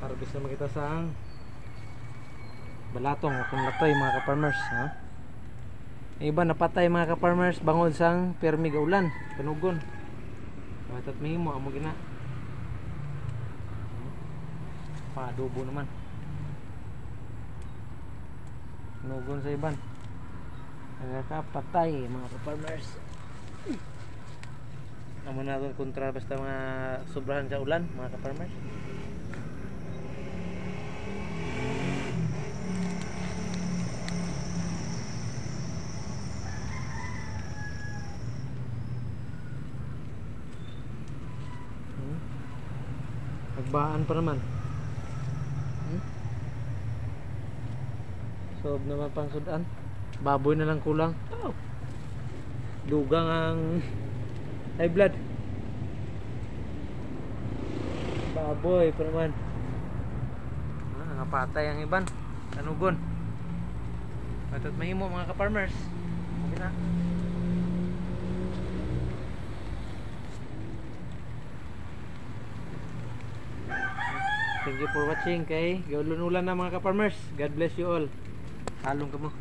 Harvest naman kita sa balatong o kung latoy mga ka-farmers, ha? Iba napatay mga ka-farmers bangod sang permi ga ulan, kanugon. Matat mahimo amo gina. Pa-adobo naman. Kanugon sa iban. Nakakapatay mga ka-farmers. Amo na itong kontra basta mga sobrahan sa ulan mga ka-farmers. Nagbaan pa naman. Sob naman pang sudan. Baboy na lang kulang. Oh. Dugang ang high blood. Baboy pa naman. Nakapatay ang iban. Kanugon. Matot mahimo mga ka-farmers. Okay na. Thank you for watching kay gaulon ulan na mga ka-farmers. God bless you all. Halong ka mo.